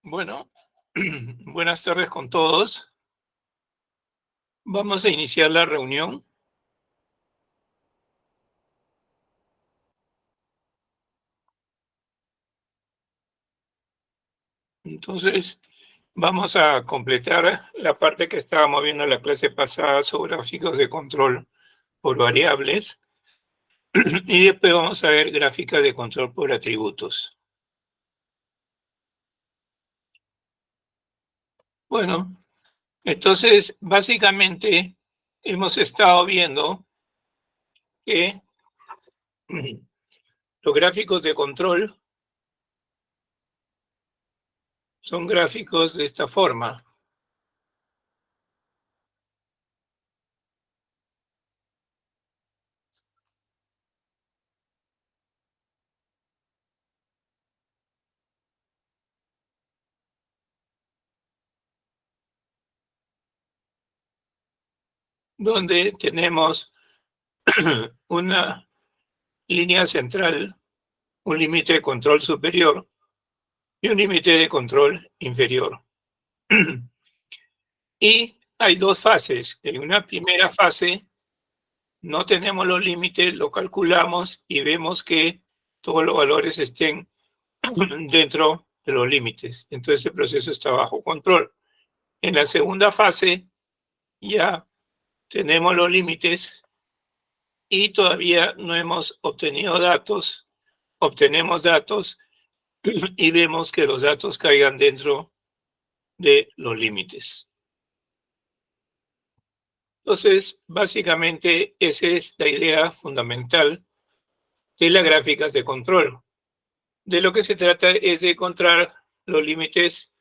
Bueno, buenas tardes con todos. Vamos a iniciar la reunión. Entonces, vamos a completar la parte que estábamos viendo en la clase pasada sobre gráficos de control por variables y después vamos a ver gráficas de control por atributos. Bueno, entonces, básicamente hemos estado viendo que los gráficos de control son gráficos de esta forma, donde tenemos una línea central, un límite de control superior y un límite de control inferior. Y hay dos fases. En una primera fase no tenemos los límites, lo calculamos y vemos que todos los valores estén dentro de los límites. Entonces el proceso está bajo control. En la segunda fase ya tenemos los límites y todavía no hemos obtenido datos. Obtenemos datos y vemos que los datos caigan dentro de los límites. Entonces, básicamente, esa es la idea fundamental de las gráficas de control. De lo que se trata es de encontrar los límites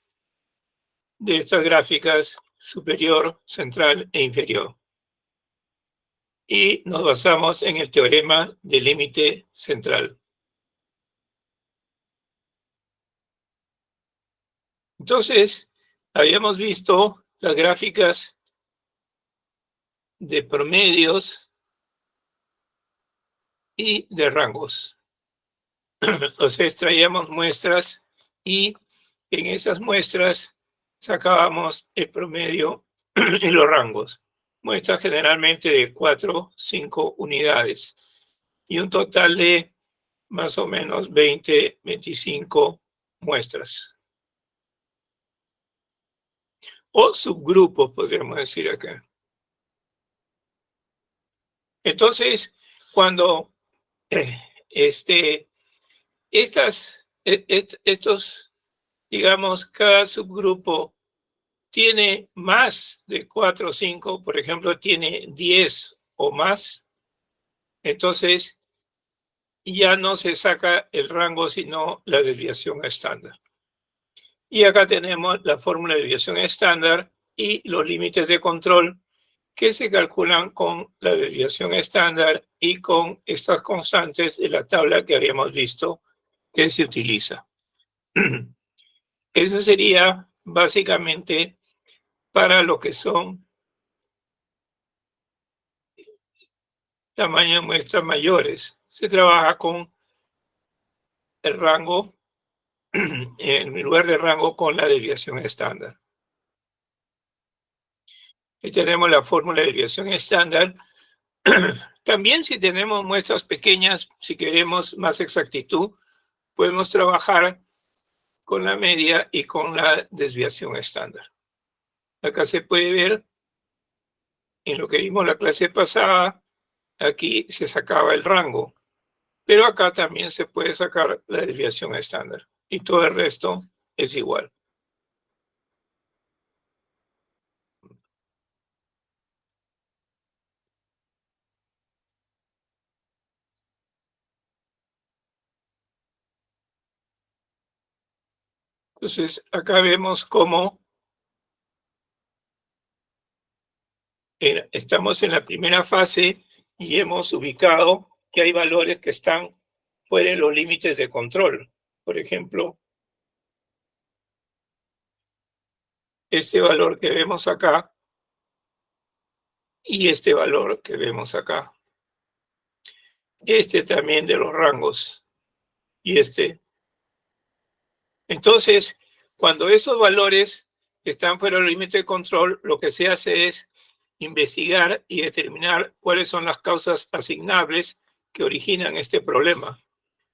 de estas gráficas superior, central e inferior. Y nos basamos en el teorema del límite central. Entonces, habíamos visto las gráficas de promedios y de rangos. Entonces traíamos muestras y en esas muestras sacábamos el promedio y los rangos. Muestras generalmente de 4, 5 unidades y un total de más o menos 20, 25 muestras. O subgrupos, podríamos decir acá. Entonces, cuando estos, digamos, cada subgrupo tiene más de 4 o 5, por ejemplo, tiene 10 o más, entonces ya no se saca el rango, sino la desviación estándar. Y acá tenemos la fórmula de desviación estándar y los límites de control que se calculan con la desviación estándar y con estas constantes de la tabla que habíamos visto que se utiliza. Eso sería básicamente para lo que son tamaños de muestras mayores. Se trabaja con el rango, en lugar de rango, con la desviación estándar. Y tenemos la fórmula de desviación estándar. También si tenemos muestras pequeñas, si queremos más exactitud, podemos trabajar con la media y con la desviación estándar. Acá se puede ver, en lo que vimos la clase pasada, aquí se sacaba el rango, pero acá también se puede sacar la desviación estándar y todo el resto es igual. Entonces, acá vemos cómo estamos en la primera fase y hemos ubicado que hay valores que están fuera de los límites de control. Por ejemplo, este valor que vemos acá y este valor que vemos acá. Este también de los rangos y este. Entonces, cuando esos valores están fuera del límite de control, lo que se hace es investigar y determinar cuáles son las causas asignables que originan este problema.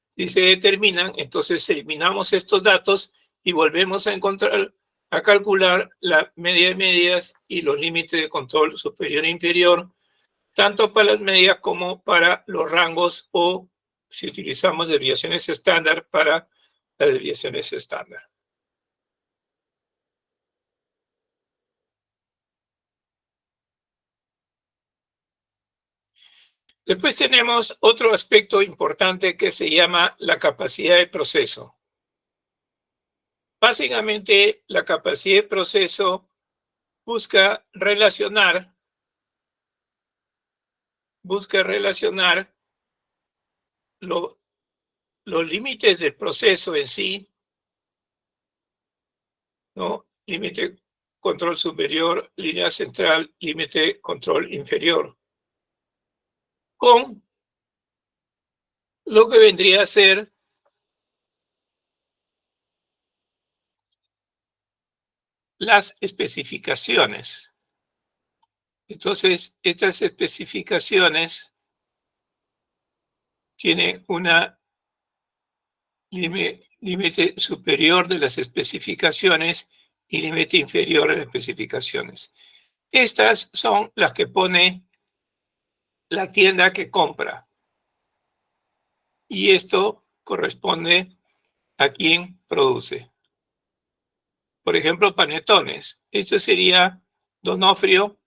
Si se determinan, entonces eliminamos estos datos y volvemos a encontrar, a calcular la media de medias y los límites de control superior e inferior, tanto para las medias como para los rangos, o si utilizamos desviaciones estándar, para las desviaciones estándar. Después tenemos otro aspecto importante que se llama la capacidad de proceso. Básicamente, la capacidad de proceso busca relacionar los límites del proceso en sí, ¿no? Límite control superior, línea central, límite control inferior, con lo que vendría a ser las especificaciones. Entonces, estas especificaciones tienen una límite superior de las especificaciones y límite inferior de las especificaciones. Estas son las que pone la tienda que compra. Y esto corresponde a quien produce. Por ejemplo, panetones. Esto sería Donofrio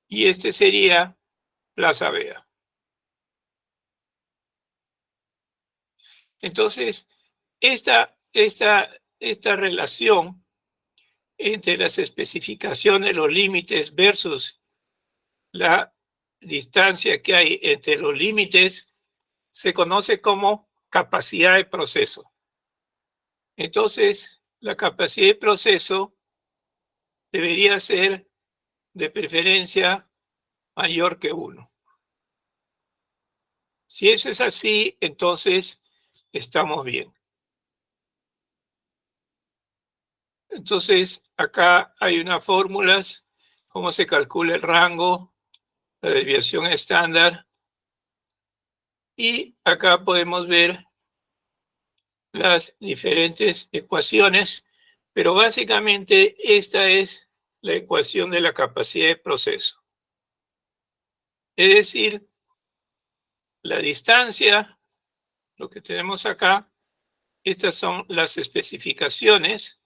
y este sería Plaza Vea. Entonces, esta relación entre las especificaciones, los límites versus la distancia que hay entre los límites se conoce como capacidad de proceso. Entonces, la capacidad de proceso debería ser de preferencia mayor que 1. Si eso es así, entonces estamos bien. Entonces, acá hay unas fórmulas, cómo se calcula el rango, la desviación estándar, y acá podemos ver las diferentes ecuaciones, pero básicamente esta es la ecuación de la capacidad de proceso. Es decir, la distancia, lo que tenemos acá, estas son las especificaciones,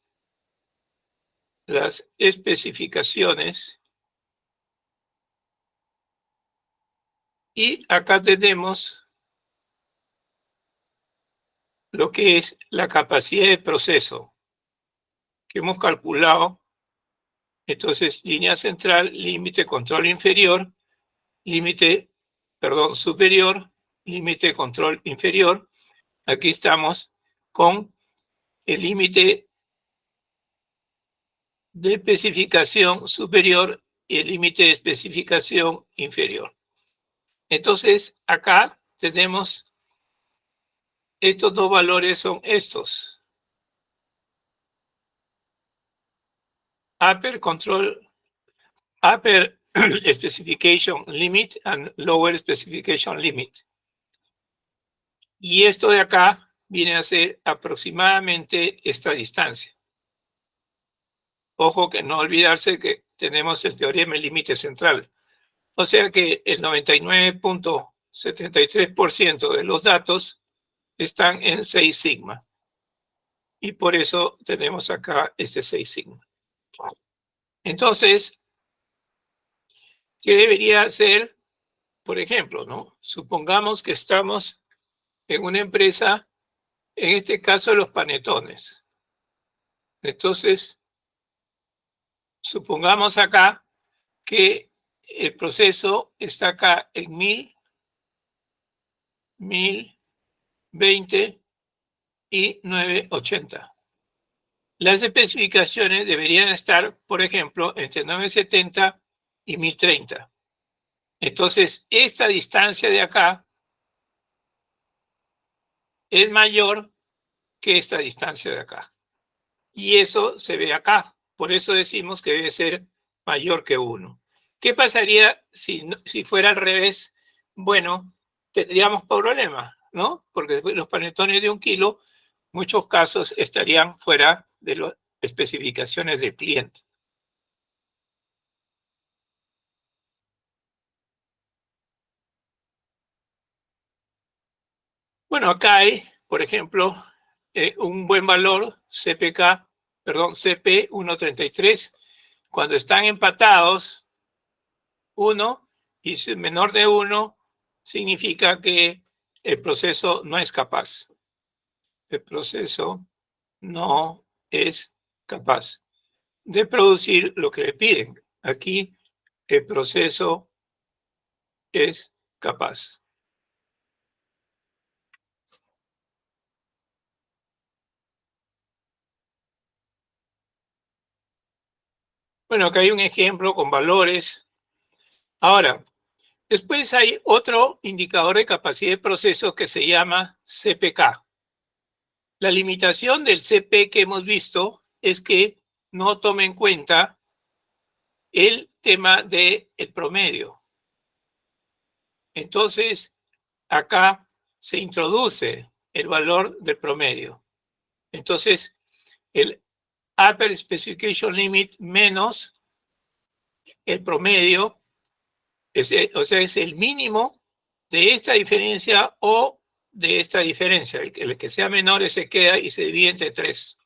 y acá tenemos lo que es la capacidad de proceso que hemos calculado. Entonces, línea central, límite control inferior, superior, límite control inferior. Aquí estamos con el límite de especificación superior y el límite de especificación inferior. Entonces, acá tenemos estos dos valores, son estos. Upper specification limit and lower specification limit. Y esto de acá viene a ser aproximadamente esta distancia. Ojo que no olvidarse que tenemos el teorema del límite central. O sea que el 99.73% de los datos están en 6 sigma. Y por eso tenemos acá este 6 sigma. Entonces, ¿qué debería hacer? Por ejemplo, ¿no? Supongamos que estamos en una empresa, en este caso los panetones. Entonces, supongamos acá que el proceso está acá en 1000, 1020 y 980. Las especificaciones deberían estar, por ejemplo, entre 970 y 1030. Entonces, esta distancia de acá es mayor que esta distancia de acá. Y eso se ve acá. Por eso decimos que debe ser mayor que 1. ¿Qué pasaría si fuera al revés? Bueno, tendríamos problemas, ¿no? Porque los panetones de 1 kilo, muchos casos estarían fuera de las especificaciones del cliente. Bueno, acá hay, por ejemplo, un buen valor CPK, perdón, CP133. Cuando están empatados, 1 y si menor de 1 significa que el proceso no es capaz. El proceso no es capaz de producir lo que le piden. Aquí el proceso es capaz. Bueno, acá hay un ejemplo con valores. Ahora, después hay otro indicador de capacidad de proceso que se llama CPK. La limitación del CP que hemos visto es que no tome en cuenta el tema del promedio. Entonces, acá se introduce el valor del promedio. Entonces, el Upper Specification Limit menos el promedio, o sea, es el mínimo de esta diferencia o de esta diferencia. El que sea menor se queda y se divide entre 3.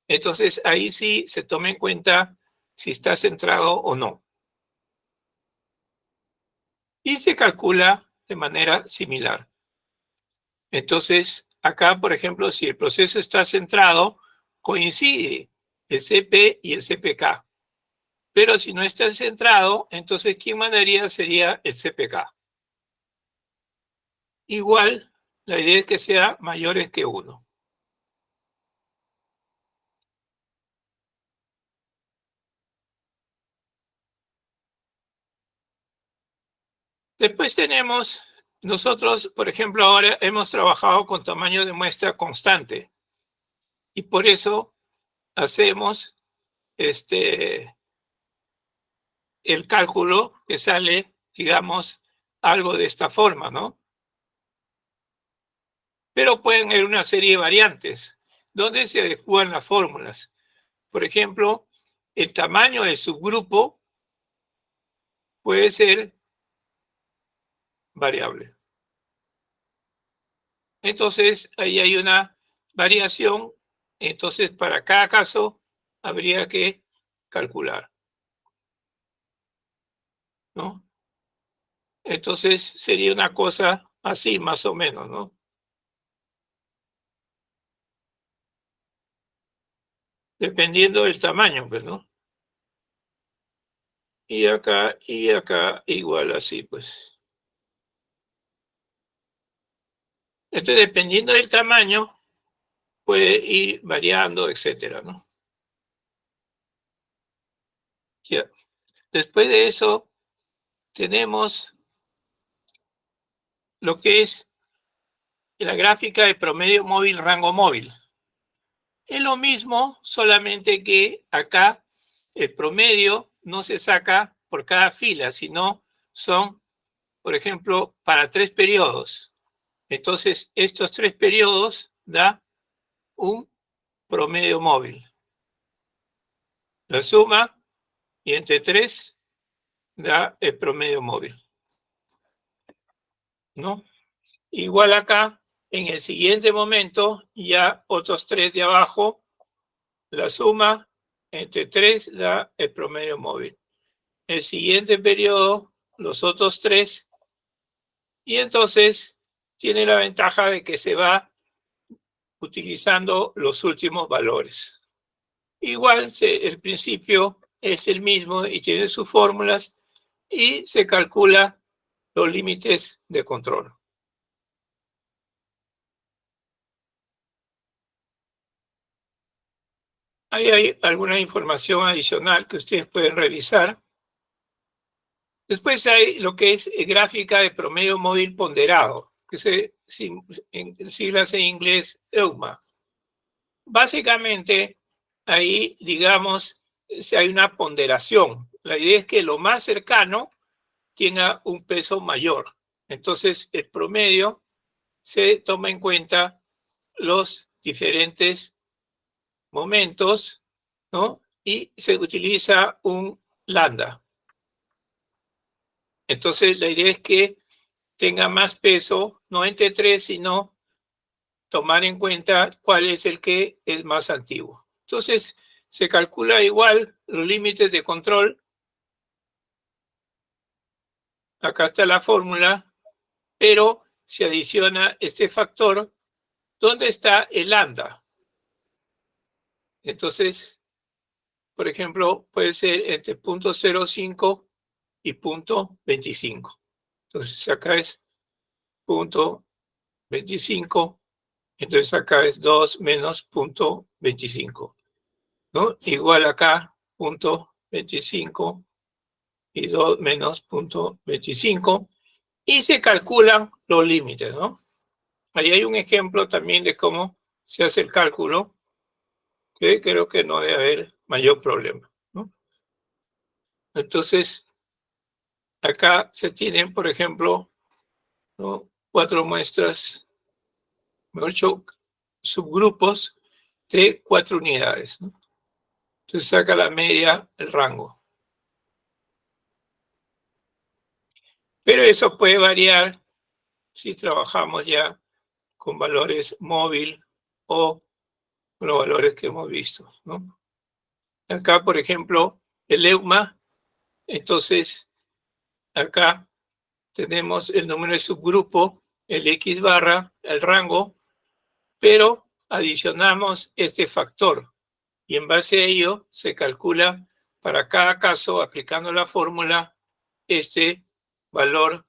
Entonces, ahí sí se toma en cuenta si está centrado o no. Y se calcula de manera similar. Entonces, acá, por ejemplo, si el proceso está centrado, coincide el CP y el CPK. Pero si no está centrado, entonces quien mandaría sería el CPK. Igual, la idea es que sea mayores que 1. Después tenemos, nosotros, por ejemplo, ahora hemos trabajado con tamaño de muestra constante. Y por eso hacemos el cálculo que sale, digamos, algo de esta forma, ¿no? Pero pueden haber una serie de variantes donde se adecúan las fórmulas. Por ejemplo, el tamaño del subgrupo puede ser variable. Entonces, ahí hay una variación. Entonces, para cada caso, habría que calcular, ¿no? Entonces, sería una cosa así, más o menos, ¿no? Dependiendo del tamaño, pues, ¿no? Y acá igual así, pues. Entonces, dependiendo del tamaño, puede ir variando, etcétera, ¿no? Ya. Después de eso, tenemos lo que es la gráfica de promedio móvil, rango móvil. Es lo mismo, solamente que acá el promedio no se saca por cada fila, sino son, por ejemplo, para 3 periodos. Entonces, estos 3 periodos da un promedio móvil. La suma y entre 3 da el promedio móvil, ¿no? Igual acá, en el siguiente momento, ya otros 3 de abajo, la suma entre 3 da el promedio móvil. El siguiente periodo, los otros 3, y entonces tiene la ventaja de que se va utilizando los últimos valores. Igual el principio es el mismo y tiene sus fórmulas y se calcula los límites de control. Ahí hay alguna información adicional que ustedes pueden revisar. Después hay lo que es gráfica de promedio móvil ponderado, que en siglas en inglés EUMA. Básicamente, ahí, digamos, si hay una ponderación. La idea es que lo más cercano tenga un peso mayor. Entonces, el promedio se toma en cuenta los diferentes momentos, ¿no? Y se utiliza un lambda. Entonces, la idea es que tenga más peso, no entre 3, sino tomar en cuenta cuál es el que es más antiguo. Entonces, se calcula igual los límites de control. Acá está la fórmula, pero se adiciona este factor. ¿Dónde está el lambda? Entonces, por ejemplo, puede ser entre 0.05 y 0.25. Entonces, acá es 0.25. Entonces, acá es 2 menos 0.25. ¿No? Igual acá, 0.25 y 2 menos 0.25. Y se calculan los límites, ¿no? Ahí hay un ejemplo también de cómo se hace el cálculo, que creo que no debe haber mayor problema, ¿no? Entonces, acá se tienen, por ejemplo, ¿no? 4 muestras, mejor dicho, subgrupos de 4 unidades, ¿no? Entonces saca la media, el rango. Pero eso puede variar si trabajamos ya con valores móvil o con los valores que hemos visto, ¿no? Acá, por ejemplo, el EUMA, entonces acá tenemos el número de subgrupo, el X barra, el rango, pero adicionamos este factor y en base a ello se calcula para cada caso, aplicando la fórmula, este valor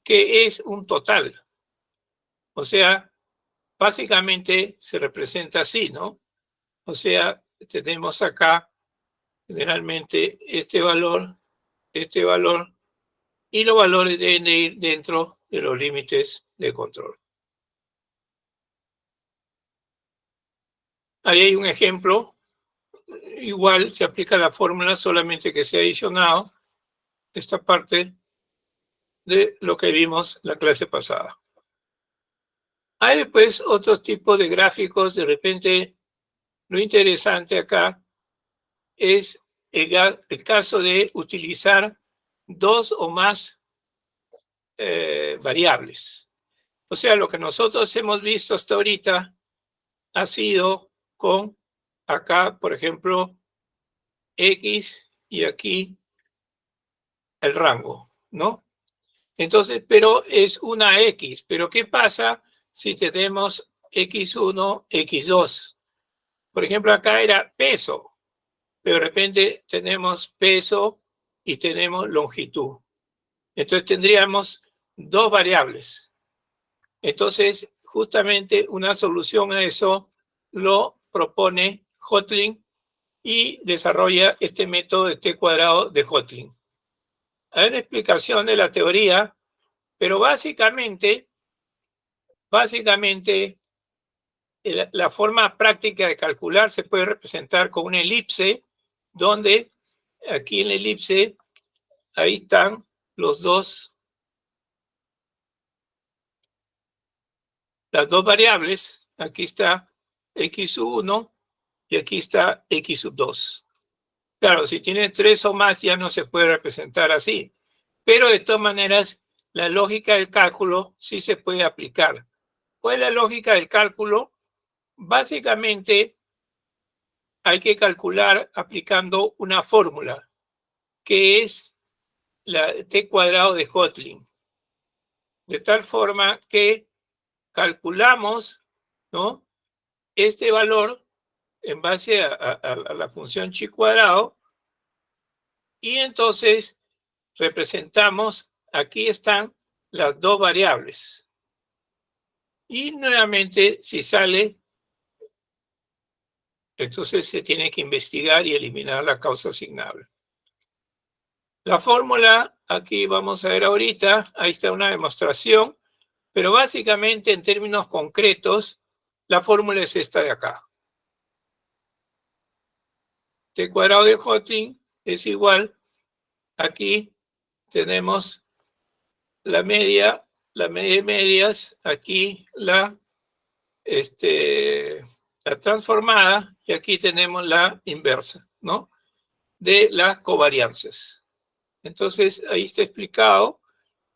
que es un total. O sea, básicamente se representa así, ¿no? O sea, tenemos acá generalmente este valor, y los valores deben de ir dentro de los límites de control. Ahí hay un ejemplo. Igual se aplica la fórmula, solamente que se ha adicionado esta parte de lo que vimos la clase pasada. Hay después otros tipos de gráficos. De repente, lo interesante acá es el caso de utilizar 2 o más variables. O sea, lo que nosotros hemos visto hasta ahorita ha sido con acá, por ejemplo, X y aquí el rango, ¿no? Entonces, pero es una X. Pero ¿qué pasa si tenemos X1, X2? Por ejemplo, acá era peso, pero de repente tenemos peso y tenemos longitud. Entonces tendríamos 2 variables. Entonces, justamente una solución a eso lo propone Hotelling y desarrolla este método de T cuadrado de Hotelling. Hay una explicación de la teoría, pero básicamente la forma práctica de calcular se puede representar con una elipse, donde aquí en la elipse, ahí están las dos variables. Aquí está x1 y aquí está x2. Claro, si tienes 3 o más ya no se puede representar así, pero de todas maneras la lógica del cálculo sí se puede aplicar. ¿Cuál es la lógica del cálculo? Básicamente hay que calcular aplicando una fórmula que es la T cuadrado de Hotelling, de tal forma que calculamos, ¿no?, este valor en base a la función chi cuadrado Y entonces representamos, aquí están las dos variables. Y nuevamente, si sale, entonces se tiene que investigar y eliminar la causa asignable. La fórmula, aquí vamos a ver ahorita, ahí está una demostración, pero básicamente en términos concretos, la fórmula es esta de acá. T cuadrado de Hoeffling es igual, aquí tenemos la media de medias, aquí la transformada, y aquí tenemos la inversa, ¿no? De las covarianzas. Entonces, ahí está explicado.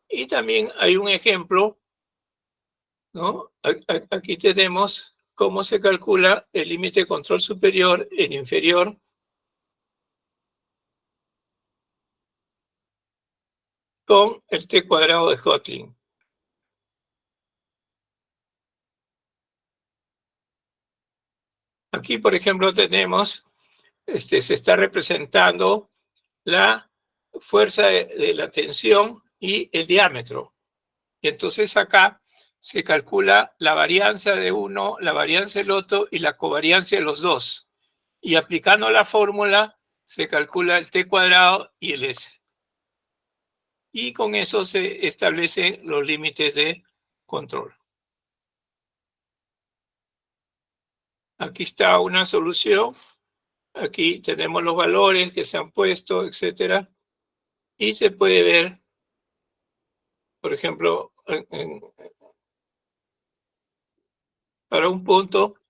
Y también hay un ejemplo, ¿no? Aquí tenemos cómo se calcula el límite de control superior, el inferior, con el T cuadrado de Hoeffling. Aquí, por ejemplo, tenemos, se está representando la fuerza de la tensión y el diámetro. Y entonces acá se calcula la varianza de uno, la varianza del otro y la covarianza de los dos. Y aplicando la fórmula se calcula el T cuadrado y el S. Y con eso se establecen los límites de control. Aquí está una solución. Aquí tenemos los valores que se han puesto, etcétera. Y se puede ver, por ejemplo, para un punto,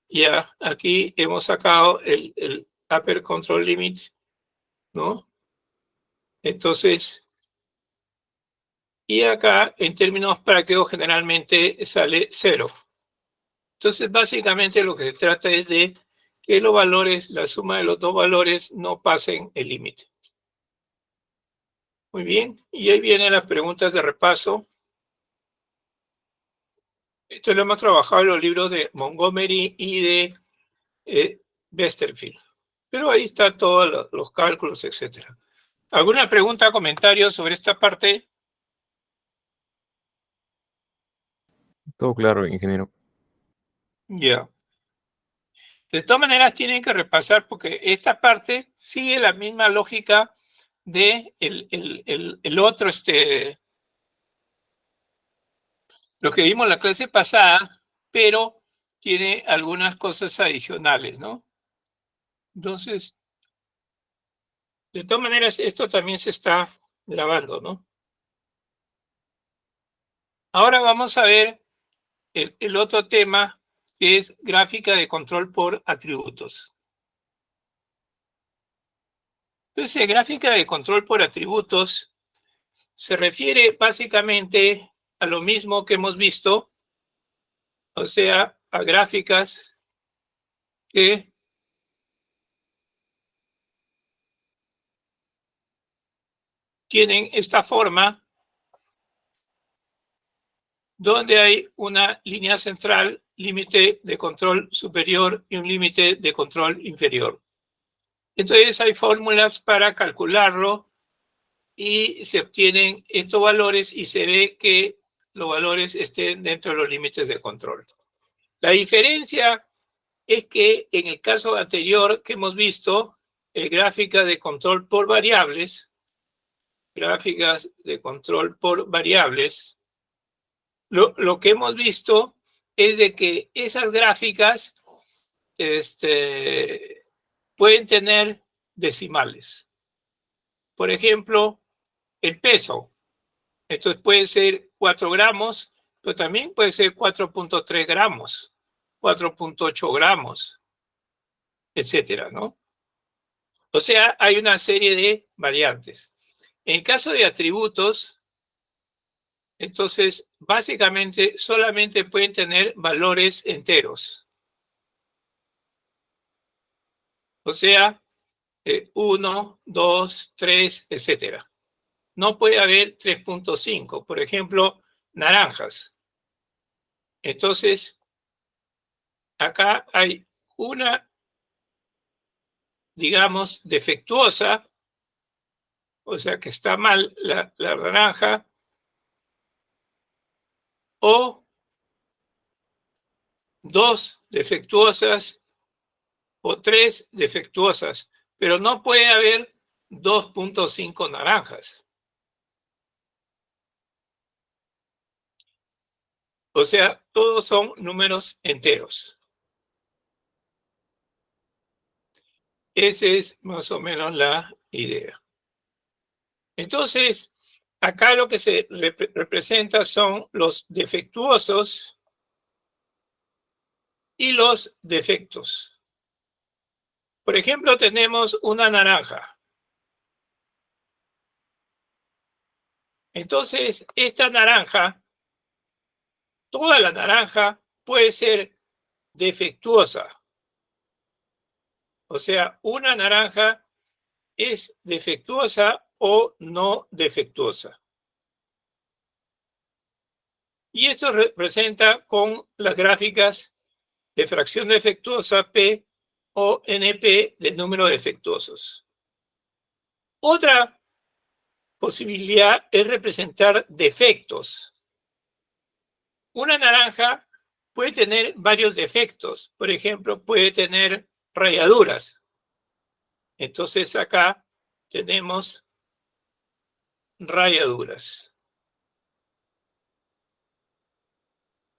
ya aquí hemos sacado el upper control limit, ¿no? Entonces, y acá en términos prácticos generalmente sale 0. Entonces, básicamente lo que se trata es de que los valores, la suma de los dos valores no pasen el límite. Muy bien, y ahí vienen las preguntas de repaso. Esto lo hemos trabajado en los libros de Montgomery y de Westerfield. Pero ahí está todos los cálculos, etcétera. ¿Alguna pregunta, comentario sobre esta parte? Todo claro, ingeniero. Ya. De todas maneras, tienen que repasar porque esta parte sigue la misma lógica de el otro, lo que vimos en la clase pasada, pero tiene algunas cosas adicionales, ¿no? Entonces, de todas maneras, esto también se está grabando, ¿no? Ahora vamos a ver el otro tema, que es gráfica de control por atributos. Entonces, gráfica de control por atributos se refiere básicamente a lo mismo que hemos visto, o sea, a gráficas que tienen esta forma, donde hay una línea central, límite de control superior y un límite de control inferior. Entonces hay fórmulas para calcularlo y se obtienen estos valores y se ve que los valores estén dentro de los límites de control. La diferencia es que en el caso anterior que hemos visto, gráficas de control por variables, lo que hemos visto es de que esas gráficas pueden tener decimales. Por ejemplo, el peso. Entonces puede ser 4 gramos, pero también puede ser 4.3 gramos, 4.8 gramos, etcétera, ¿no? O sea, hay una serie de variantes. En el caso de atributos, entonces, básicamente, solamente pueden tener valores enteros. O sea, 1, 2, 3, etcétera. No puede haber 3.5, por ejemplo, naranjas. Entonces, acá hay una, digamos, defectuosa o sea que está mal la naranja, o 2 defectuosas o 3 defectuosas, pero no puede haber 2.5 naranjas. O sea, todos son números enteros. Esa es más o menos la idea. Entonces, acá lo que se representa son los defectuosos y los defectos. Por ejemplo, tenemos una naranja. Entonces, esta naranja, toda la naranja puede ser defectuosa. O sea, una naranja es defectuosa o no defectuosa. Y esto representa con las gráficas de fracción defectuosa P o NP del número de defectuosos. Otra posibilidad es representar defectos. Una naranja puede tener varios defectos. Por ejemplo, puede tener rayaduras. Entonces acá tenemos rayaduras.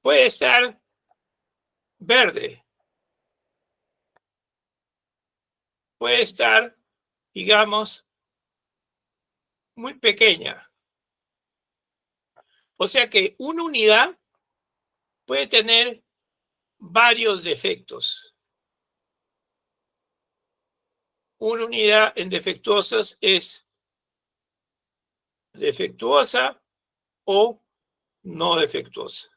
Puede estar verde. Puede estar, digamos, muy pequeña. O sea que una unidad puede tener varios defectos. Una unidad en defectuosos es defectuosa o no defectuosa.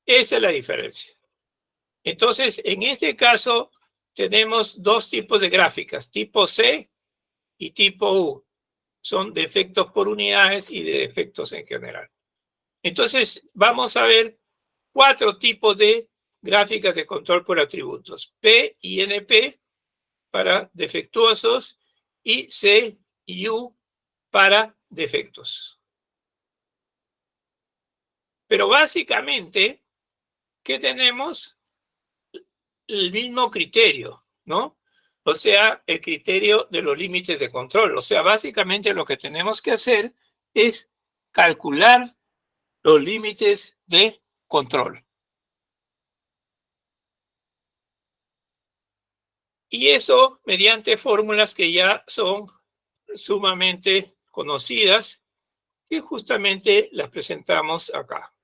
Esa es la diferencia. Entonces, en este caso, tenemos dos tipos de gráficas, tipo C y tipo U. Son defectos por unidades y de defectos en general. Entonces, vamos a ver 4 tipos de gráficas de control por atributos. P y NP para defectuosos y C y U para defectos. Pero básicamente, ¿qué tenemos? El mismo criterio, ¿no? O sea, el criterio de los límites de control. O sea, básicamente lo que tenemos que hacer es calcular los límites de control. Y eso mediante fórmulas que ya son sumamente conocidas, que justamente las presentamos acá.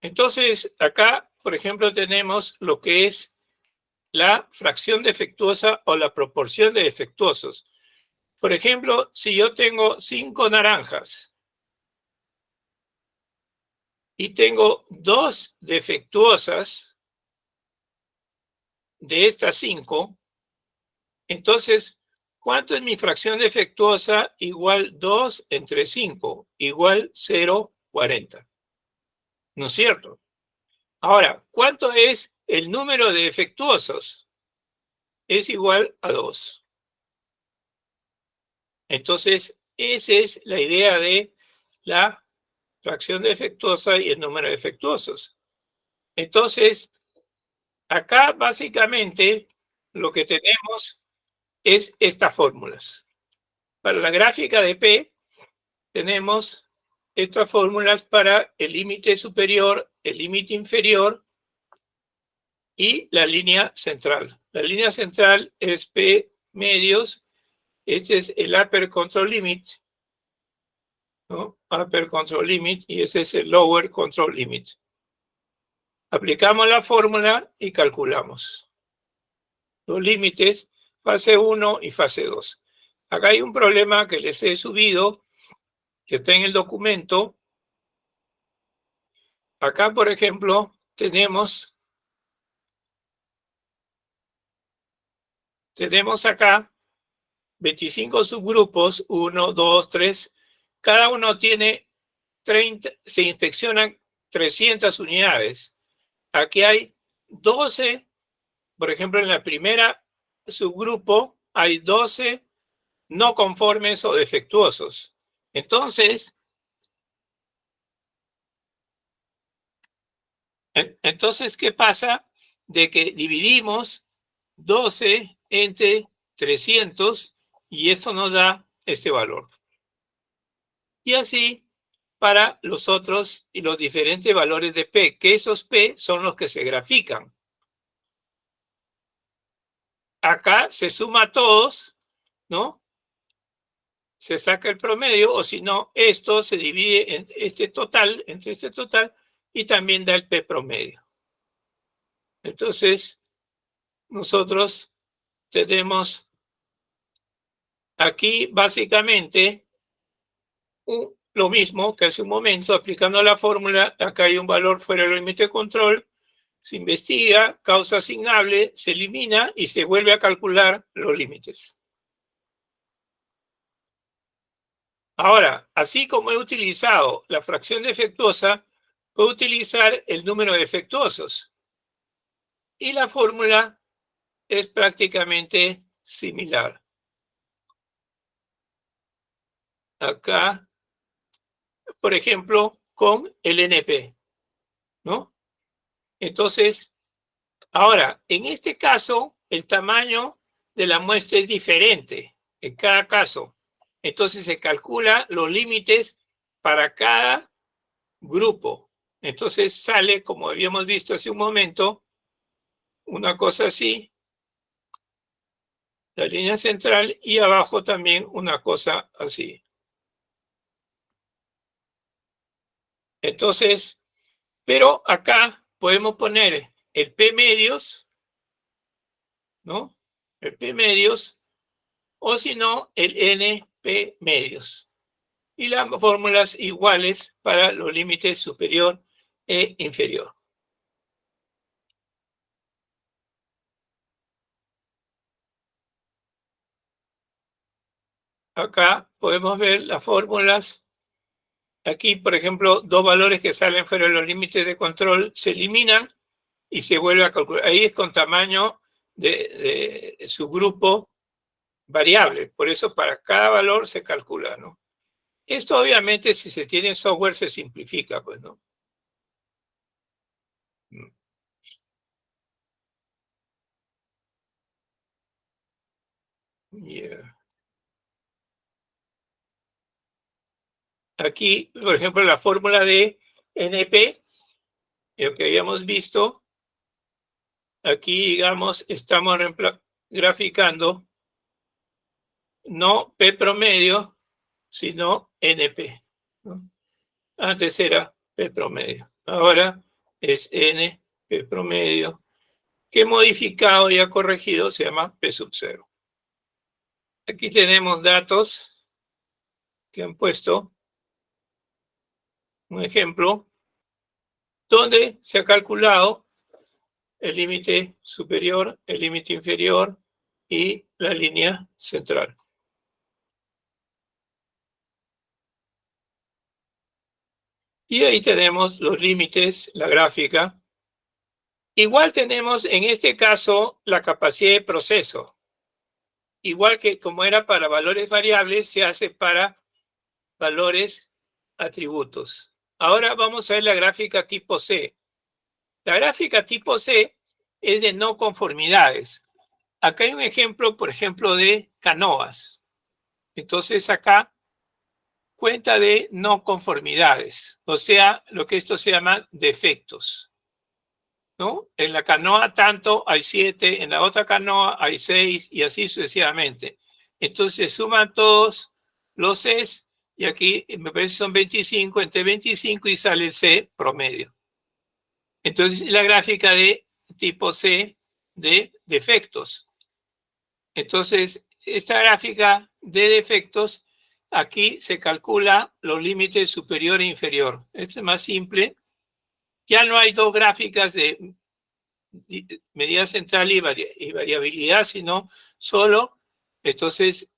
Entonces, acá, por ejemplo, tenemos lo que es la fracción defectuosa o la proporción de defectuosos. Por ejemplo, si yo tengo 5 naranjas y tengo 2 defectuosas de estas 5, entonces, ¿cuánto es mi fracción defectuosa? Igual 2 entre 5, igual 0,40. ¿No es cierto? Ahora, ¿cuánto es el número de defectuosos? Es igual a 2. Entonces, esa es la idea de la fracción defectuosa y el número de defectuosos. Entonces, acá básicamente lo que tenemos es estas fórmulas. Para la gráfica de P tenemos estas fórmulas para el límite superior, el límite inferior y la línea central. La línea central es P medios. Este es el upper control limit, ¿no? Upper control limit, y ese es el lower control limit. Aplicamos la fórmula y calculamos los límites, fase 1 y fase 2. Acá hay un problema que les he subido, que está en el documento. Acá, por ejemplo, tenemos acá 25 subgrupos, 1, 2, 3. Cada uno tiene 30, se inspeccionan 300 unidades. Aquí hay 12, por ejemplo, en la primera subgrupo hay 12 no conformes o defectuosos. Entonces, ¿qué pasa? De que dividimos 12 entre 300 y esto nos da este valor. Y así para los otros y los diferentes valores de P, que esos P son los que se grafican. Acá se suma a todos, ¿no? Se saca el promedio, o si no, esto se divide en este total, entre este total, y también da el P promedio. Entonces, nosotros tenemos aquí básicamente lo mismo que hace un momento, aplicando la fórmula. Acá hay un valor fuera del límite de control, se investiga, causa asignable, se elimina y se vuelve a calcular los límites. Ahora, así como he utilizado la fracción defectuosa, puedo utilizar el número de defectuosos. Y la fórmula es prácticamente similar. Acá, por ejemplo, con el NP, ¿no? Entonces, ahora, en este caso, el tamaño de la muestra es diferente en cada caso. Entonces, se calcula los límites para cada grupo. Entonces, sale, como habíamos visto hace un momento, una cosa así, la línea central, y abajo también una cosa así. Entonces, pero acá podemos poner el P medios, ¿no? El P medios, o si no, el NP medios. Y las fórmulas iguales para los límites superior e inferior. Acá podemos ver las fórmulas. Aquí, por ejemplo, dos valores que salen fuera de los límites de control se eliminan y se vuelve a calcular. Ahí es con tamaño de subgrupo variable. Por eso para cada valor se calcula, ¿no? Esto obviamente si se tiene software se simplifica, pues, ¿no? Yeah. Aquí, por ejemplo, la fórmula de NP, lo que habíamos visto, aquí, digamos, estamos graficando no P promedio, sino NP, ¿no? Antes era P promedio, ahora es NP promedio, que modificado y ha corregido se llama P sub 0. Aquí tenemos datos que han puesto un ejemplo donde se ha calculado el límite superior, el límite inferior y la línea central. Y ahí tenemos los límites, la gráfica. Igual tenemos en este caso la capacidad de proceso. Igual que como era para valores variables, se hace para valores atributos. Ahora vamos a ver la gráfica tipo C. La gráfica tipo C es de no conformidades. Acá hay un ejemplo, por ejemplo, de canoas. Entonces acá cuenta de no conformidades, o sea, lo que esto se llama defectos, ¿no? En la canoa tanto hay 7, en la otra canoa hay 6 y así sucesivamente. Entonces suman todos los Cs y aquí me parece que son 25, entre 25 y sale el C promedio. Entonces la gráfica de tipo C de defectos. Entonces esta gráfica de defectos, aquí se calcula los límites superior e inferior. Este es más simple. Ya no hay dos gráficas de medida central y variabilidad, sino solo, entonces,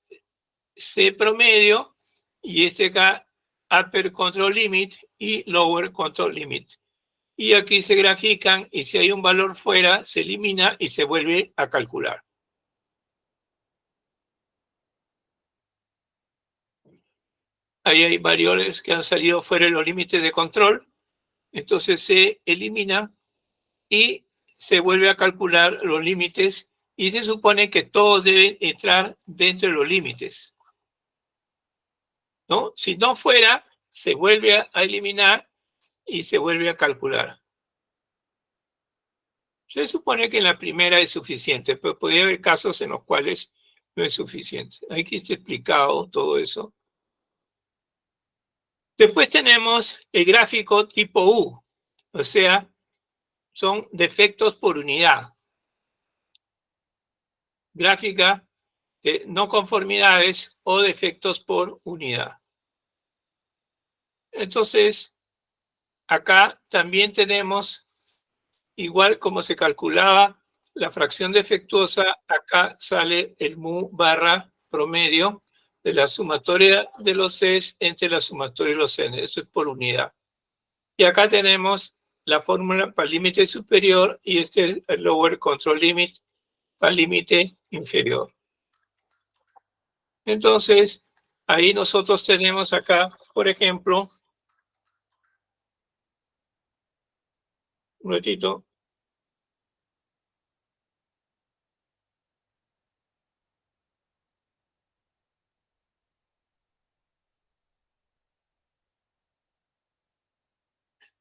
C promedio y este acá, upper control limit y lower control limit. y aquí se grafican y si hay un valor fuera se elimina y se vuelve a calcular. Ahí hay variables que han salido fuera de los límites de control, entonces se eliminan y se vuelve a calcular los límites y se supone que todos deben entrar dentro de los límites, ¿no? Si no fuera, se vuelve a eliminar y se vuelve a calcular. Se supone que en la primera es suficiente, pero podría haber casos en los cuales no es suficiente. Aquí está explicado todo eso. Después tenemos el gráfico tipo U, o sea, son defectos por unidad. Gráfica de no conformidades o defectos por unidad. Entonces, acá también tenemos, igual como se calculaba la fracción defectuosa, acá sale el mu barra promedio de la sumatoria de los Cs entre la sumatoria de los N. Eso es por unidad. Y acá tenemos la fórmula para el límite superior y este es el lower control limit para el límite inferior. Entonces, ahí nosotros tenemos acá, por ejemplo, un ratito.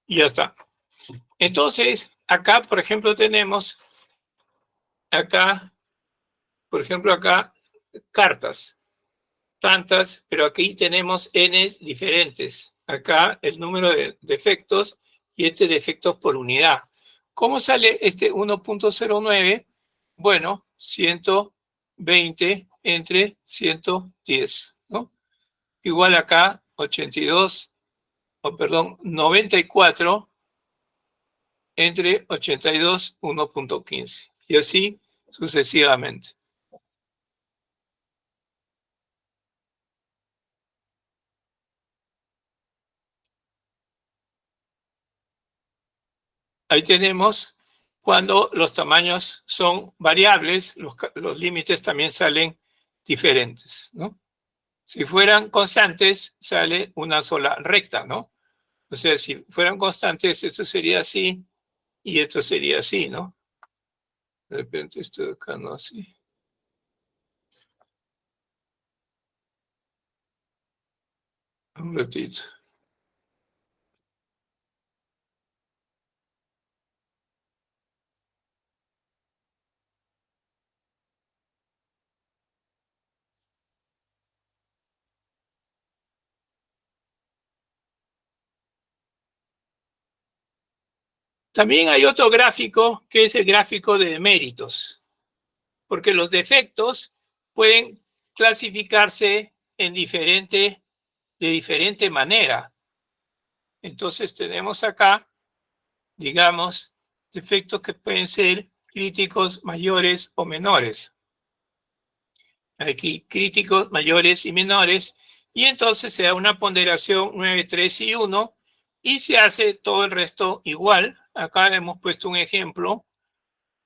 Y ya está. Entonces, acá, por ejemplo, tenemos acá, por ejemplo, acá cartas, tantas, pero aquí tenemos n diferentes. Acá el número de defectos y este defectos por unidad. ¿Cómo sale este 1.09? Bueno, 120 entre 110, ¿no? Igual acá 82, o perdón, 94 entre 82, 1.15. Y así sucesivamente. Ahí tenemos cuando los tamaños son variables, los límites también salen diferentes, ¿no? Si fueran constantes, sale una sola recta, ¿no? O sea, si fueran constantes, esto sería así y esto sería así, ¿no? De repente esto de acá no así. Un ratito. También hay otro gráfico que es el gráfico de méritos, porque los defectos pueden clasificarse en de diferente manera. Entonces tenemos acá, digamos, defectos que pueden ser críticos mayores o menores. Aquí críticos mayores y menores, y entonces se da una ponderación 9, 3 y 1 y se hace todo el resto igual. Acá hemos puesto un ejemplo,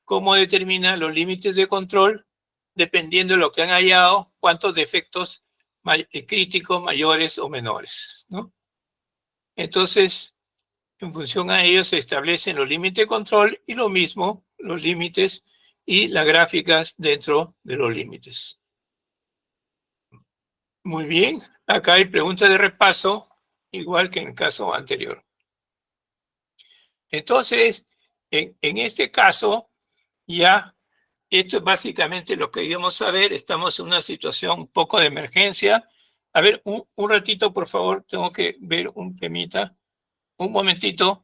cómo determina los límites de control dependiendo de lo que han hallado, cuántos defectos críticos mayores o menores, ¿no? Entonces, en función a ello se establecen los límites de control y lo mismo los límites y las gráficas dentro de los límites. Muy bien, acá hay preguntas de repaso, igual que en el caso anterior. Entonces, en este caso, ya esto es básicamente lo que debemos saber. Estamos en una situación un poco de emergencia. A ver, un ratito, por favor, tengo que ver un temita. Un momentito.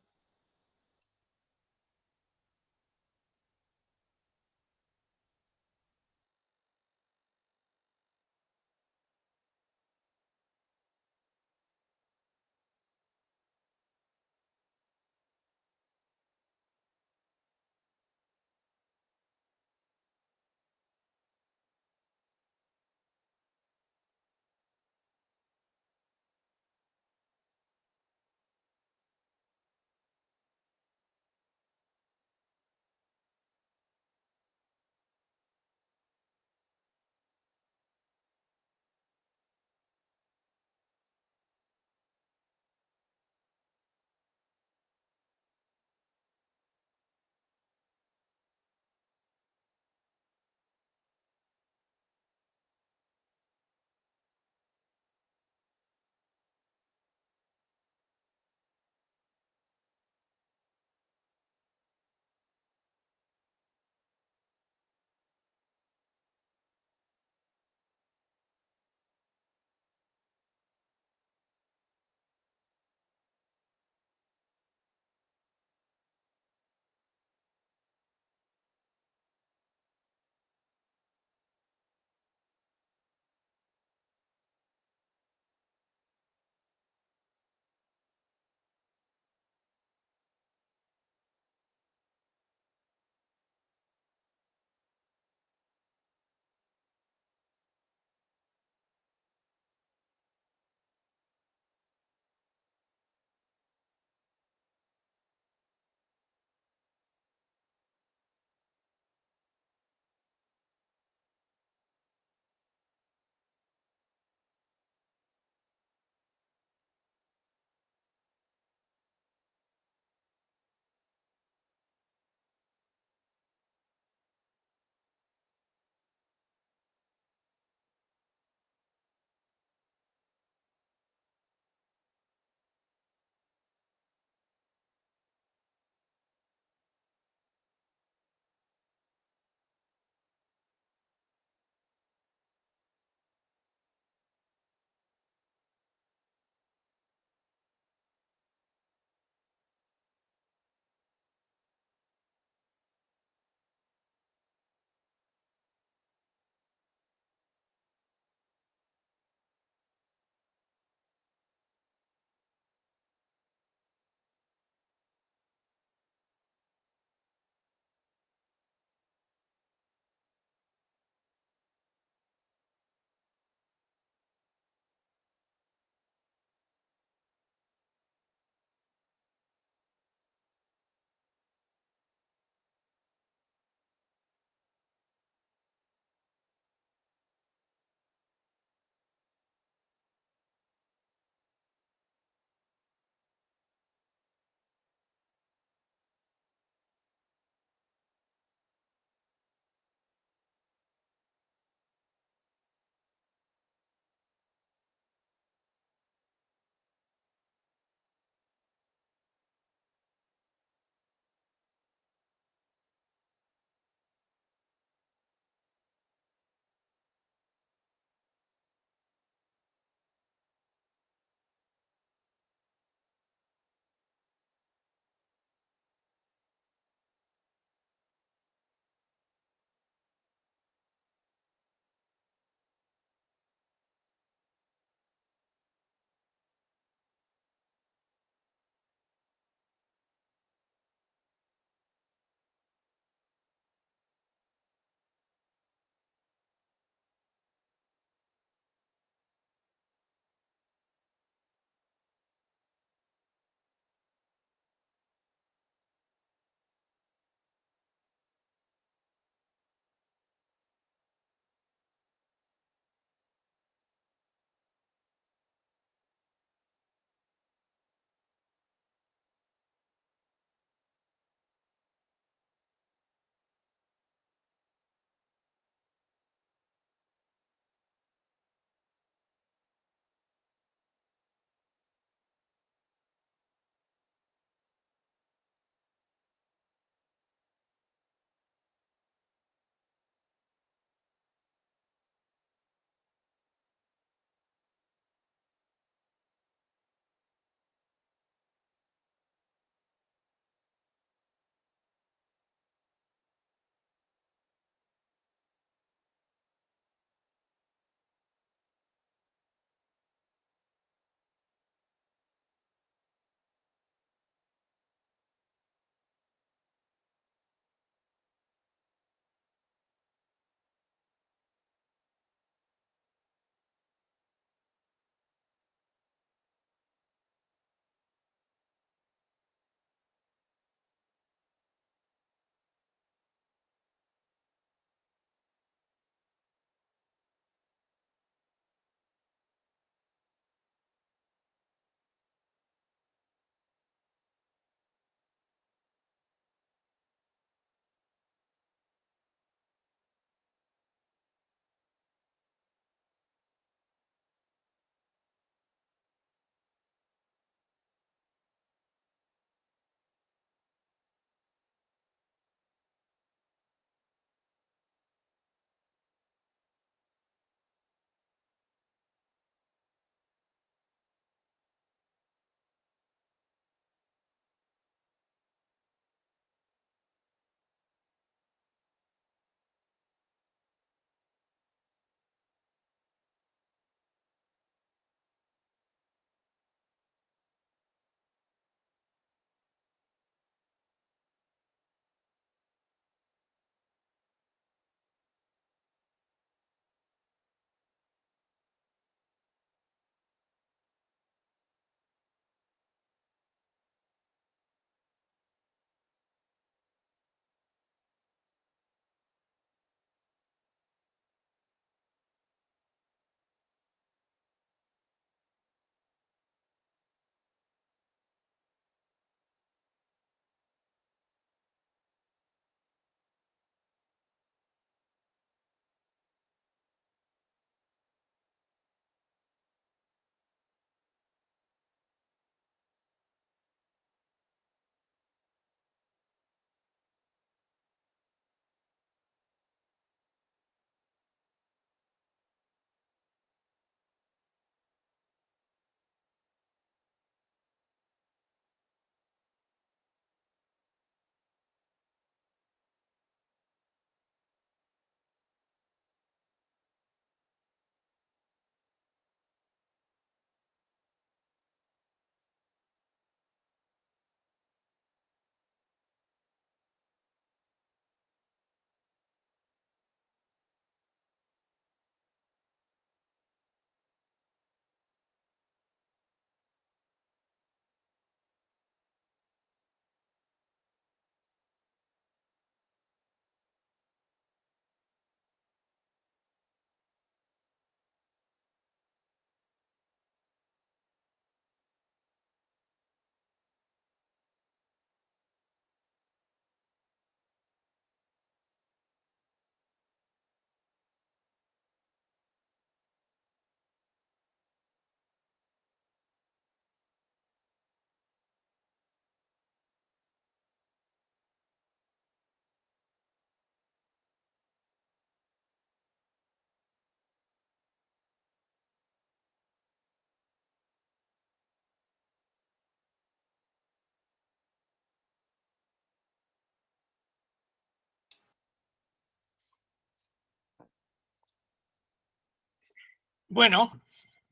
Bueno,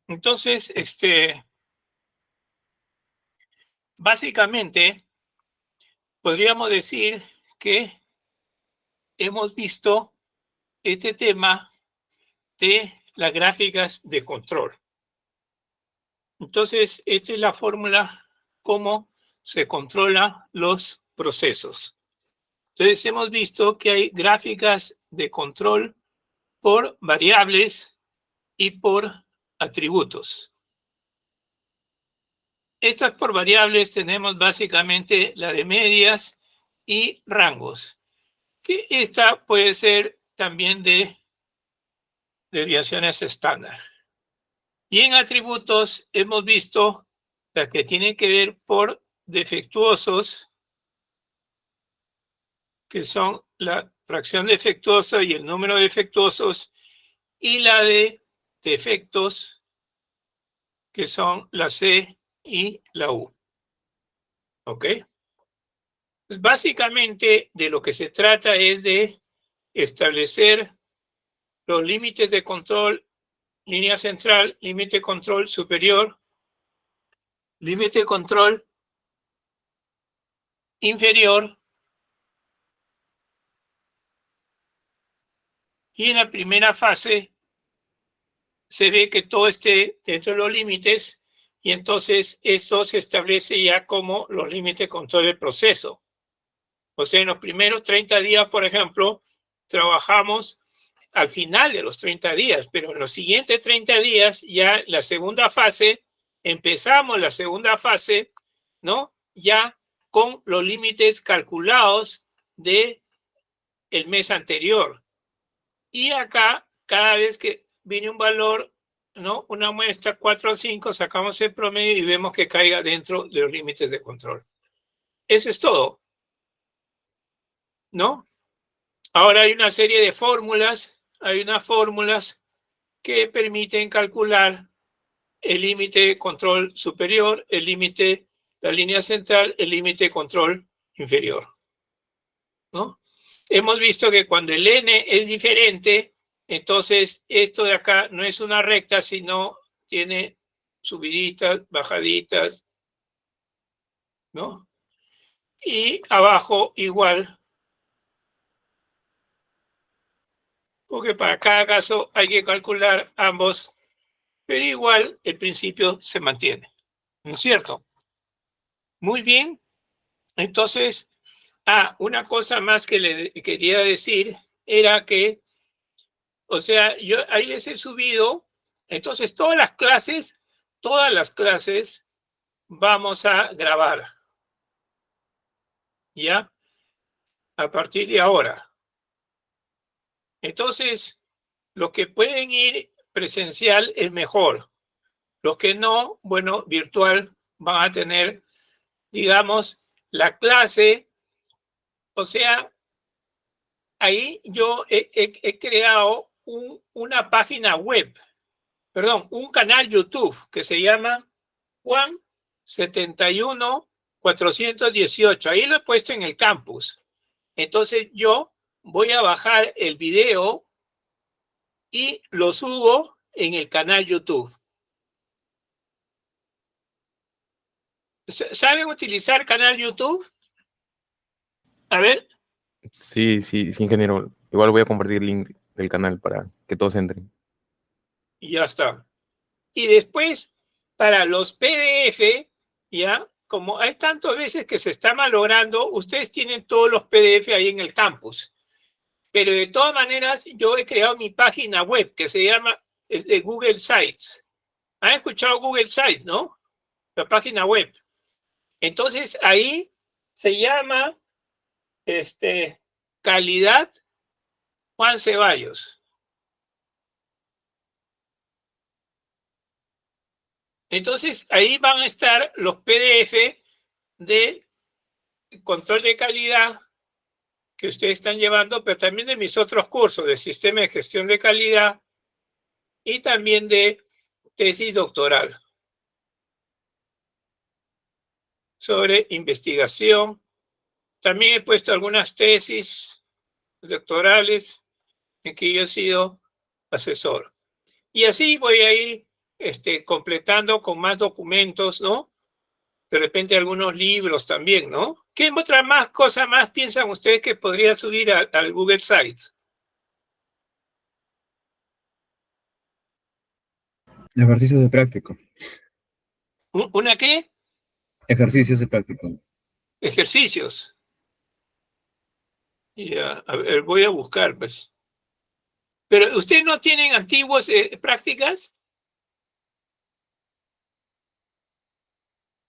entonces, básicamente, podríamos decir que hemos visto este tema de las gráficas de control. Entonces, esta es la fórmula cómo se controlan los procesos. Entonces, hemos visto que hay gráficas de control por variables y por atributos. Estas por variables tenemos básicamente la de medias y rangos, que esta puede ser también de desviaciones estándar. Y en atributos hemos visto las que tienen que ver por defectuosos, que son la fracción defectuosa y el número de defectuosos, y la de defectos, que son la C y la U. ¿Ok? Pues básicamente de lo que se trata es de establecer los límites de control, línea central, límite de control superior, límite de control inferior, y en la primera fase se ve que todo esté dentro de los límites, y entonces esto se establece ya como los límites de control del proceso. O sea, en los primeros 30 días, por ejemplo, trabajamos al final de los 30 días, pero en los siguientes 30 días, ya la segunda fase, empezamos la segunda fase, ¿no? Ya con los límites calculados de el mes anterior. Y acá, cada vez que viene un valor, ¿no? Una muestra 4 o 5, sacamos el promedio y vemos que caiga dentro de los límites de control. Eso es todo, ¿no? Ahora hay una serie de fórmulas, que permiten calcular el límite de control superior, el límite, la línea central, el límite de control inferior, ¿no? Hemos visto que cuando el n es diferente, entonces esto de acá no es una recta, sino tiene subiditas, bajaditas, ¿no? Y abajo igual, porque para cada caso hay que calcular ambos, pero igual el principio se mantiene, ¿no es cierto? Muy bien, entonces, una cosa más que le quería decir era que, o sea, yo ahí les he subido, entonces todas las clases vamos a grabar, ¿ya? A partir de ahora. Entonces, los que pueden ir presencial es mejor. Los que no, bueno, virtual van a tener, digamos, la clase. O sea, ahí yo he creado una página web, perdón, un canal YouTube que se llama Juan 71418. Ahí lo he puesto en el campus. Entonces yo voy a bajar el video y lo subo en el canal YouTube. ¿Saben utilizar canal YouTube? A ver. Sí, sí, sí, ingeniero. Igual voy a compartir el link del canal para que todos entren. Y ya está. Y después, para los PDF, ya, como hay tantas veces que se está malogrando, ustedes tienen todos los PDF ahí en el campus. Pero de todas maneras, yo he creado mi página web que se llama, es de Google Sites. ¿Han escuchado Google Sites, no? La página web. Entonces, ahí se llama Calidad Juan Ceballos. Entonces, ahí van a estar los PDF de control de calidad que ustedes están llevando, pero también de mis otros cursos de sistema de gestión de calidad y también de tesis doctoral sobre investigación. También he puesto algunas tesis doctorales en que yo he sido asesor. Y así voy a ir completando con más documentos, ¿no? De repente algunos libros también, ¿no? ¿Qué otra más cosa más piensan ustedes que podría subir al Google Sites? Ejercicios de práctico. ¿Una qué? Ejercicios de práctico. Ejercicios. Ya, a ver, voy a buscar, pues. Pero ¿ustedes no tienen antiguas prácticas?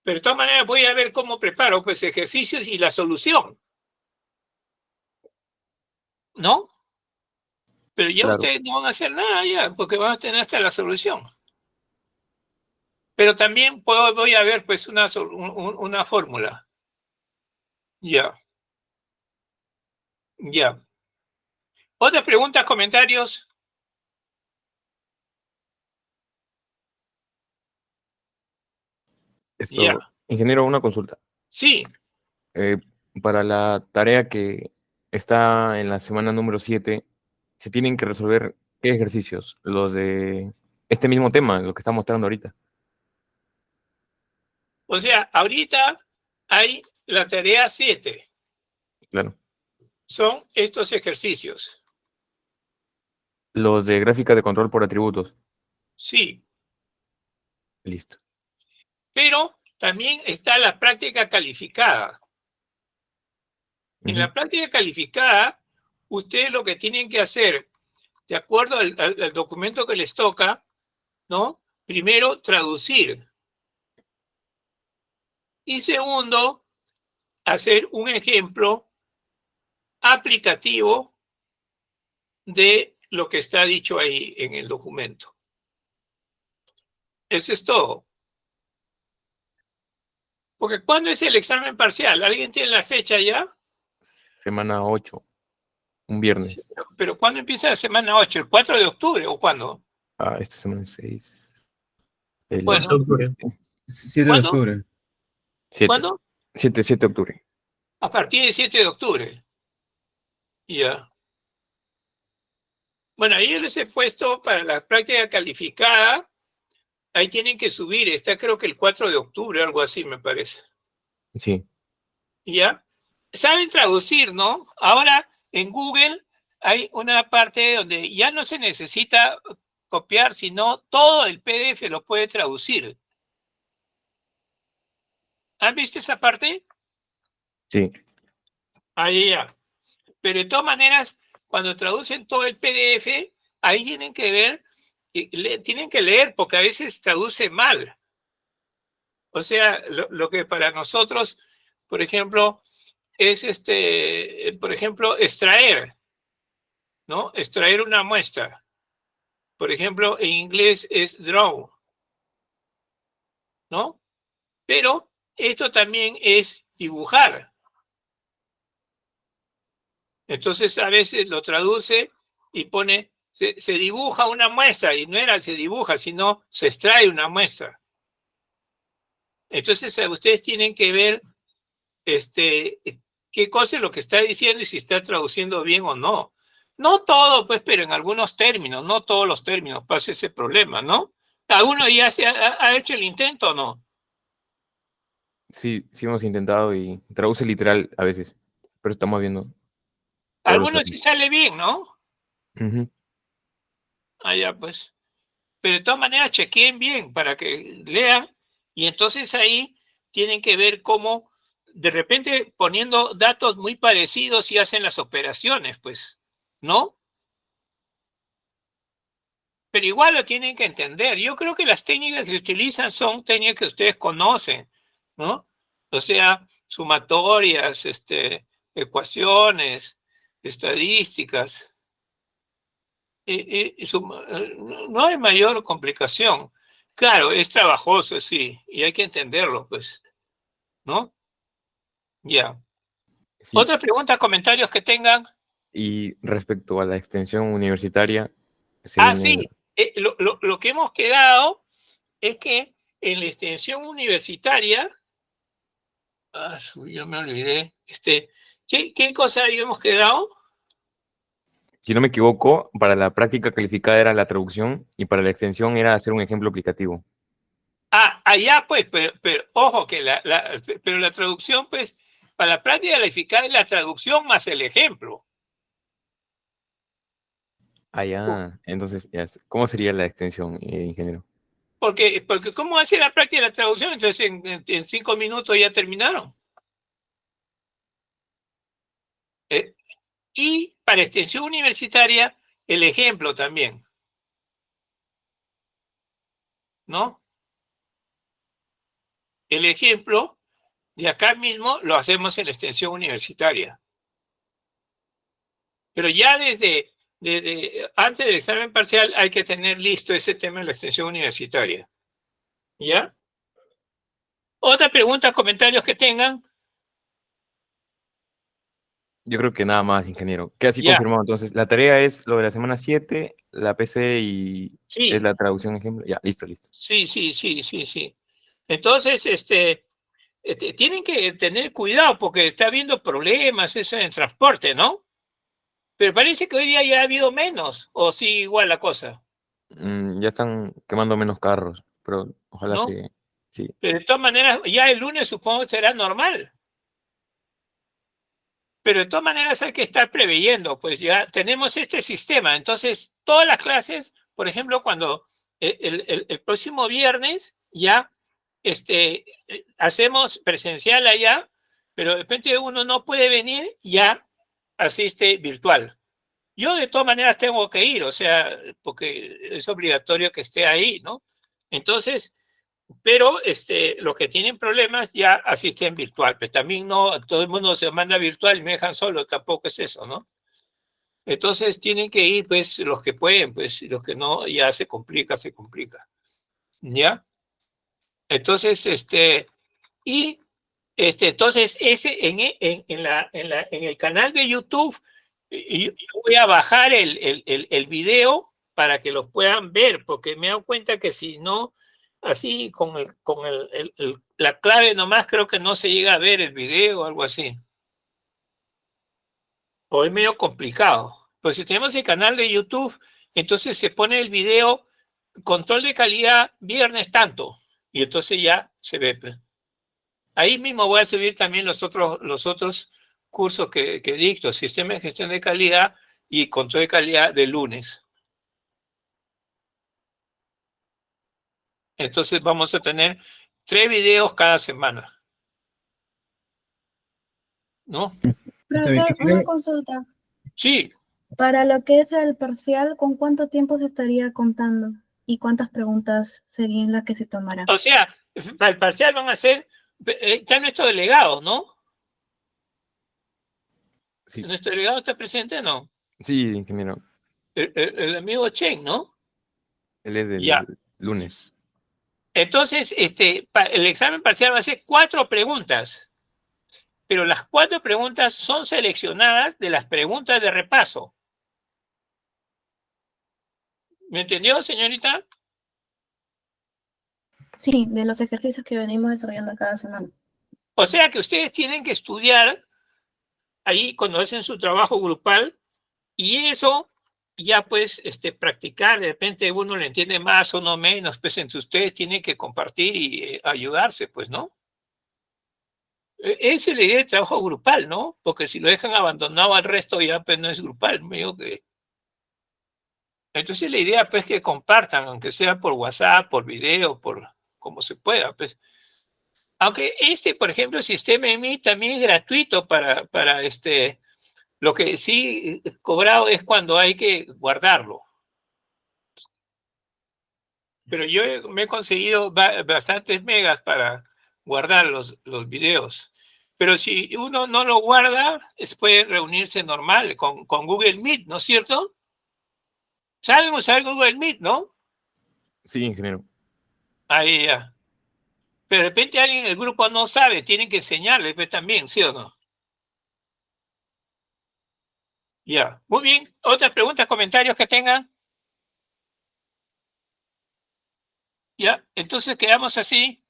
Pero de todas maneras voy a ver cómo preparo, pues, ejercicios y la solución, ¿no? Pero ya Claro, ustedes no van a hacer nada ya, porque van a tener hasta la solución. Pero también voy a ver, pues, una fórmula. Ya, ya. ¿Otras preguntas, comentarios? Ya. ingeniero, una consulta. Sí, Eh, para la tarea que está en la semana número 7, se tienen que resolver qué ejercicios, los de este mismo tema, lo que está mostrando ahorita. o sea, ahorita hay la tarea 7. Claro. Son estos ejercicios. Los de gráfica de control por atributos. Sí, Listo. pero también está la práctica calificada. En Ujú. la práctica calificada, ustedes lo que tienen que hacer, de acuerdo al documento que les toca, ¿no? Primero, traducir. Y segundo, hacer un ejemplo aplicativo de lo que está dicho ahí en el documento. Eso es todo. Porque ¿cuándo es el examen parcial? ¿Alguien tiene la fecha ya? Semana 8, un viernes. Pero ¿cuándo empieza la semana 8? ¿El 4 de octubre o cuándo? Esta semana es 6. El Bueno, 8 de octubre. 7 de ¿cuándo? octubre. 7. ¿Cuándo? 7 de octubre. A partir del 7 de octubre. Ya. Bueno, ahí les he puesto para la práctica calificada. Ahí tienen que subir. Está creo que el 4 de octubre, algo así me parece. Sí, ¿Ya? Saben traducir, ¿no? Ahora en Google hay una parte donde ya no se necesita copiar, sino todo el PDF lo puede traducir. ¿Han visto esa parte? sí. Ahí ya. Pero de todas maneras, cuando traducen todo el PDF, ahí tienen que ver, tienen que leer, porque a veces traduce mal. O sea, lo que para nosotros, por ejemplo, es por ejemplo, extraer, ¿no? Extraer una muestra. Por ejemplo, en inglés es draw, ¿no? Pero esto también es dibujar. Entonces a veces lo traduce y pone, se dibuja una muestra, y no era se dibuja, sino se extrae una muestra. Entonces ustedes tienen que ver qué cosa es lo que está diciendo y si está traduciendo bien o no. No todo, pues, pero en algunos términos, no todos los términos pasa ese problema, ¿no? ¿Alguno ya ha hecho el intento o no? Sí, sí hemos intentado y traduce literal a veces, pero estamos viendo todos los Algunos sí errores. sale bien, ¿no? Ujú. Ah, ya, pues. Pero de todas maneras, chequeen bien para que lean y entonces ahí tienen que ver cómo, de repente poniendo datos muy parecidos y hacen las operaciones, pues, ¿no? Pero igual lo tienen que entender. Yo creo que las técnicas que se utilizan son técnicas que ustedes conocen, ¿no? O sea, sumatorias, ecuaciones, estadísticas. No hay mayor complicación. Claro, es trabajoso, sí, y hay que entenderlo, pues, ¿no? Ya. Sí, ¿Otra pregunta, comentarios que tengan? y respecto a la extensión universitaria, se Ah, viene, sí, lo que hemos quedado es que en la extensión universitaria, yo me olvidé, ¿qué cosa habíamos quedado? Si no me equivoco, para la práctica calificada era la traducción y para la extensión era hacer un ejemplo aplicativo. Allá pues, pero ojo que pero la traducción pues, para la práctica calificada es la traducción más el ejemplo. Ya. Entonces, ¿cómo sería la extensión, ingeniero? Porque ¿cómo hace la práctica de la traducción? Entonces en 5 minutos ya terminaron. Y para extensión universitaria, el ejemplo también, ¿no? El ejemplo de acá mismo lo hacemos en la extensión universitaria. Pero ya desde antes del examen parcial hay que tener listo ese tema de la extensión universitaria. ¿Ya? Otra pregunta, comentarios que tengan. Yo creo que nada más, ingeniero. Queda así Ya. confirmado. Entonces, la tarea es lo de la semana 7, la PC y Sí. es la traducción ejemplo. Ya, listo. Sí. Entonces, tienen que tener cuidado porque está habiendo problemas eso en el transporte, ¿no? Pero parece que hoy día ya ha habido menos, o sí, igual la cosa, Ya están quemando menos carros, pero ojalá ¿no? sí. Pero de todas maneras, ya el lunes supongo que será normal. Pero de todas maneras hay que estar preveyendo, pues ya tenemos este sistema. Entonces, todas las clases, por ejemplo, cuando el próximo viernes ya hacemos presencial allá, pero de repente uno no puede venir, ya asiste virtual. Yo de todas maneras tengo que ir, o sea, porque es obligatorio que esté ahí, ¿no? Entonces, pero los que tienen problemas ya asisten virtual, pero también no, todo el mundo se manda virtual y me dejan solo, tampoco es eso, ¿no? Entonces tienen que ir, pues, los que pueden, pues, y los que no, ya se complica, ¿ya? Entonces, entonces, en el canal de YouTube, yo voy a bajar el video para que los puedan ver, porque me he dado cuenta que si no, así la clave nomás creo que no se llega a ver el video o algo así. O es medio complicado. Pues si tenemos el canal de YouTube, entonces se pone el video, control de calidad, viernes tanto, y entonces ya se ve. Pues. Ahí mismo voy a subir también los otros cursos que dicto, sistema de gestión de calidad y control de calidad de lunes. Entonces vamos a tener 3 videos cada semana. ¿No? Profesor, una consulta. Sí. Para lo que es el parcial, ¿con cuánto tiempo se estaría contando? ¿Y cuántas preguntas serían las que se tomarán? O sea, para el parcial van a ser, están nuestros delegados, ¿no? Sí. ¿Nuestro delegado está presente, no? Sí, ingeniero. El amigo Chen, ¿no? Él es del Ya. lunes. Entonces, el examen parcial va a ser 4 preguntas, pero las 4 preguntas son seleccionadas de las preguntas de repaso. ¿Me entendió, señorita? Sí, de los ejercicios que venimos desarrollando cada semana. O sea que ustedes tienen que estudiar ahí cuando hacen su trabajo grupal y eso ya pues practicar, de repente uno le entiende más o no menos, pues entre ustedes tienen que compartir y ayudarse, pues, ¿no? Esa es la idea de trabajo grupal, ¿no? Porque si lo dejan abandonado al resto ya pues no es grupal, me digo que... Entonces la idea pues que compartan, aunque sea por WhatsApp, por video, por como se pueda, pues. Aunque por ejemplo, el sistema EMI también es gratuito para lo que sí cobrado es cuando hay que guardarlo. Pero yo me he conseguido bastantes megas para guardar los videos. Pero si uno no lo guarda, puede reunirse normal con Google Meet, ¿no es cierto? ¿Saben usar Google Meet, no? Sí, ingeniero. Ahí ya. Pero de repente alguien en el grupo no sabe, tienen que enseñarle pues, también, ¿sí o no? Ya. Muy bien. ¿Otras preguntas, comentarios que tengan? Ya. Entonces quedamos así.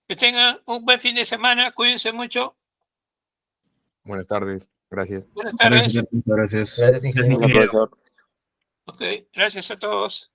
Que tengan un buen fin de semana. Cuídense mucho. Buenas tardes. Gracias. Buenas tardes. Gracias. Gracias, ingeniero. Gracias, profesor. Ok, gracias a todos.